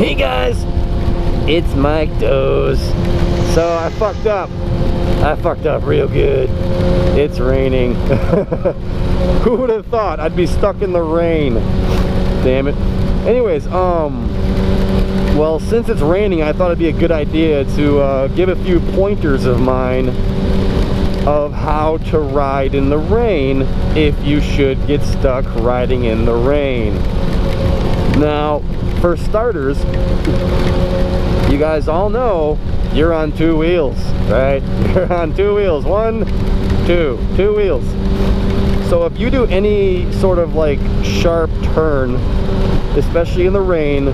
Hey guys, it's Mike Doze. So I fucked up real good. It's raining. Who would have thought I'd be stuck in the rain? Damn it. Anyways, well, since it's raining, I thought it'd be a good idea to give a few pointers of mine of how to ride in the rain if you should get stuck riding in the rain. Now, for starters, you guys all know you're on two wheels, right? You're on two wheels. Two wheels. So if you do any sort of like sharp turn, especially in the rain,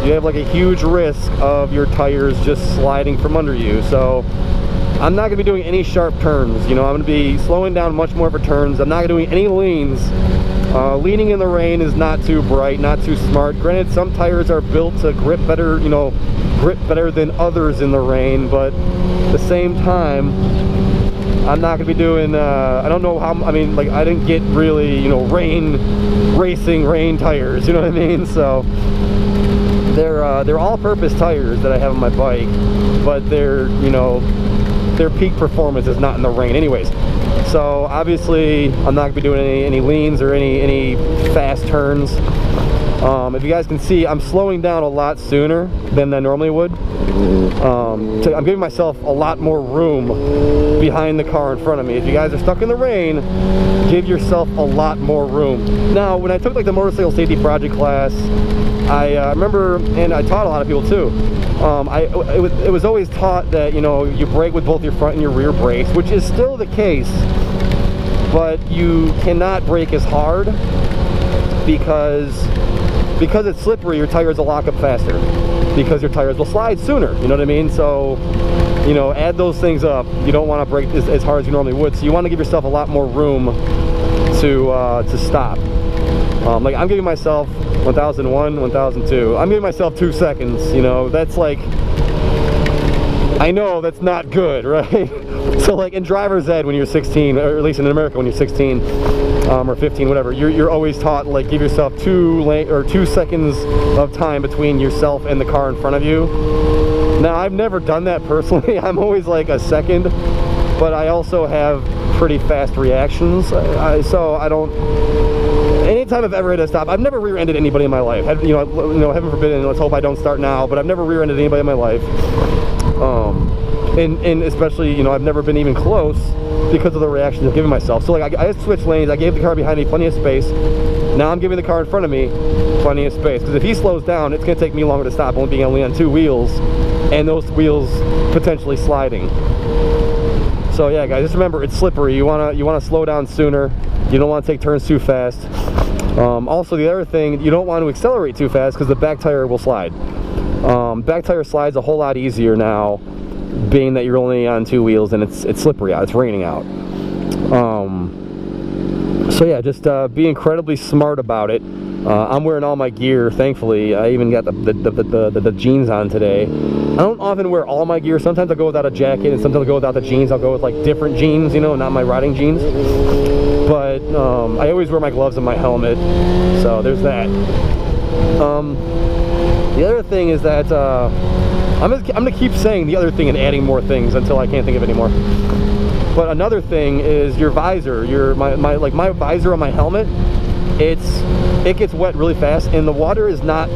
you have like a huge risk of your tires just sliding from under you. So I'm not gonna be doing any sharp turns. You know, I'm gonna be slowing down much more for turns. I'm not gonna be doing any leans. Leaning in the rain is not too bright, not too smart. Granted, some tires are built to grip better, you know, grip better than others in the rain, but at the same time, I'm not gonna be doing, I don't know how, I mean, like, I didn't get really, you know, racing rain tires, you know what I mean? So, they're all-purpose tires that I have on my bike, but they're, you know, their peak performance is not in the rain anyways. So obviously I'm not gonna be doing any leans or any fast turns. If you guys can see, I'm slowing down a lot sooner than I normally would. I'm giving myself a lot more room behind the car in front of me. If you guys are stuck in the rain, give yourself a lot more room. Now, when I took like the motorcycle safety project class, I remember, and I taught a lot of people too, it was always taught that, you know, you brake with both your front and your rear brakes, which is still the case, but you cannot brake as hard because it's slippery. Your tires will lock up faster because your tires will slide sooner, you know what I mean? So, you know, add those things up. You don't want to brake as hard as you normally would, so you want to give yourself a lot more room to stop. Like, I'm giving myself 1001, 1002. I'm giving myself 2 seconds, you know, that's like, I know that's not good, right? So like in driver's ed when you're 16, or at least in America when you're 16 or 15, whatever, you're always taught, like, give yourself 2 seconds of time between yourself and the car in front of you. Now, I've never done that personally. I'm always like a second, but I also have pretty fast reactions, so I don't. Anytime I've ever had to stop, I've never rear-ended anybody in my life. You know, heaven forbid, and let's hope I don't start now, but I've never rear-ended anybody in my life. And especially, you know, I've never been even close because of the reactions I've given myself. So like, I switched lanes, I gave the car behind me plenty of space. Now I'm giving the car in front of me plenty of space, because if he slows down, it's gonna take me longer to stop, only being only on 2 wheels, and those wheels potentially sliding. So yeah, guys, just remember, it's slippery. You wanna slow down sooner. You don't want to take turns too fast. Also, the other thing, you don't want to accelerate too fast because the back tire will slide. Back tire slides a whole lot easier now, being that you're only on 2 wheels and it's slippery out, it's raining out. So yeah, just be incredibly smart about it. I'm wearing all my gear, thankfully. I even got the jeans on today. I don't often wear all my gear. Sometimes I'll go without a jacket, and sometimes I'll go without the jeans. I'll go with like different jeans, you know, not my riding jeans. But I always wear my gloves and my helmet, so there's that. The other thing is that I'm gonna keep saying the other thing and adding more things until I can't think of any more. But another thing is your visor. My visor on my helmet, it gets wet really fast, and the water is not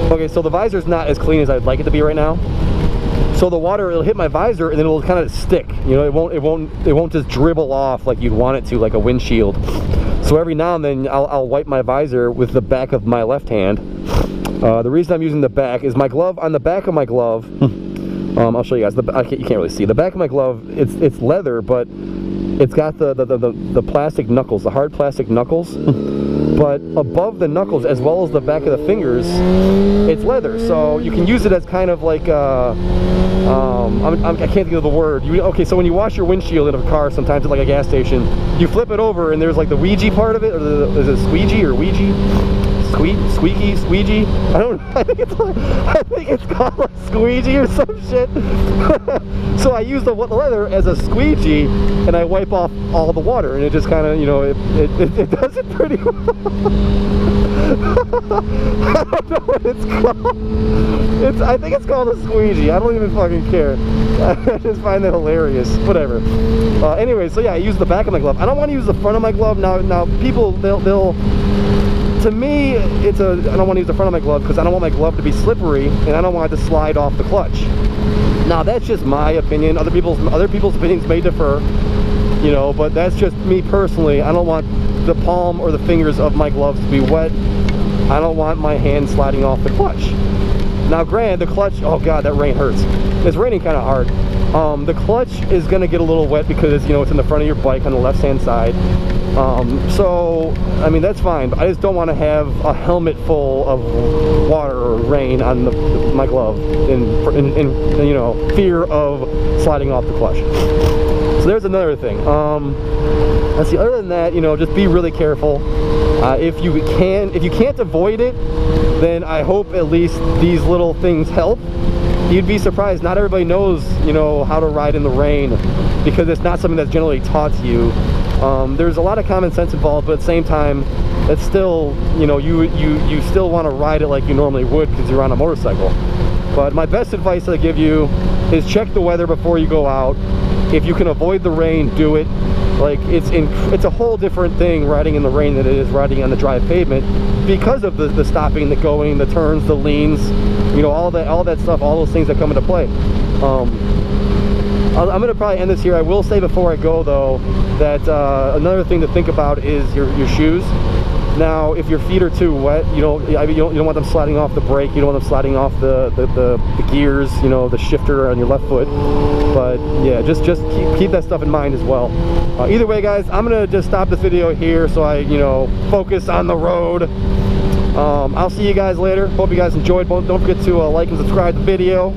okay. So the visor is not as clean as I'd like it to be right now. So the water, it'll hit my visor and then it'll kind of stick. You know, it won't just dribble off like you'd want it to, like a windshield. So every now and then I'll wipe my visor with the back of my left hand. The reason I'm using the back is my glove, on the back of my glove, I'll show you guys, you can't really see. The back of my glove, it's leather, but it's got the plastic knuckles, the hard plastic knuckles. But above the knuckles, as well as the back of the fingers, it's leather. So you can use it as kind of like I can't think of the word. Okay, so when you wash your windshield in a car, sometimes at like a gas station, you flip it over and there's like the Ouija part of it, or is it squeegee or Ouija? Squeaky, squeegee? I don't know. I think it's called a squeegee or some shit. So I use the leather as a squeegee, and I wipe off all the water, and it just kind of, you know, it does it pretty well. I don't know what it's called. I think it's called a squeegee. I don't even fucking care. I just find that hilarious. Whatever. Anyway, so yeah, I use the back of my glove. I don't want to use the front of my glove. Now people, they'll to me, I don't want to use the front of my glove because I don't want my glove to be slippery and I don't want it to slide off the clutch. Now that's just my opinion. Other people's opinions may differ, you know, but that's just me personally. I don't want the palm or the fingers of my gloves to be wet. I don't want my hand sliding off the clutch. Now granted, the clutch, oh god, that rain hurts. It's raining kind of hard. The clutch is going to get a little wet because, you know, it's in the front of your bike on the left hand side. So I mean, that's fine, but I just don't want to have a helmet full of water or rain on my glove in you know, fear of sliding off the clutch. So there's another thing. Let's see, other than that, you know, just be really careful. If you can't avoid it, then I hope at least these little things help. You'd be surprised, not everybody knows, you know, how to ride in the rain because it's not something that's generally taught to you. There's a lot of common sense involved, but at the same time, it's still, you know, you still want to ride it like you normally would because you're on a motorcycle. But my best advice I give you is check the weather before you go out. If you can avoid the rain, do it. Like, it's a whole different thing riding in the rain than it is riding on the dry pavement because of the stopping, the going, the turns, the leans, you know, all that stuff, all those things that come into play. I'm going to probably end this here. I will say before I go though that another thing to think about is your shoes. Now, if your feet are too wet, you don't want them sliding off the brake. You don't want them sliding off the gears, you know, the shifter on your left foot. But yeah, just keep that stuff in mind as well. Either way, guys, I'm gonna just stop this video here so I, you know, focus on the road. I'll see you guys later. Hope you guys enjoyed. Don't forget to like and subscribe to the video.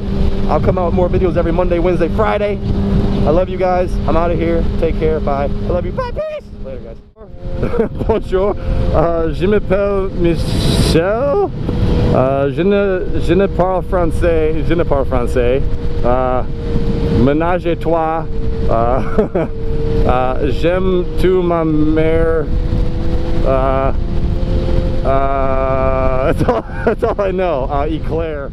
I'll come out with more videos every Monday, Wednesday, Friday. I love you guys. I'm out of here. Take care. Bye. I love you. Bye. Peace. Later, guys. Bonjour. Je m'appelle Michel. Je ne parle français. Je ne parle français. Ménage et toi. J'aime tout ma mère. That's all I know. Eclair.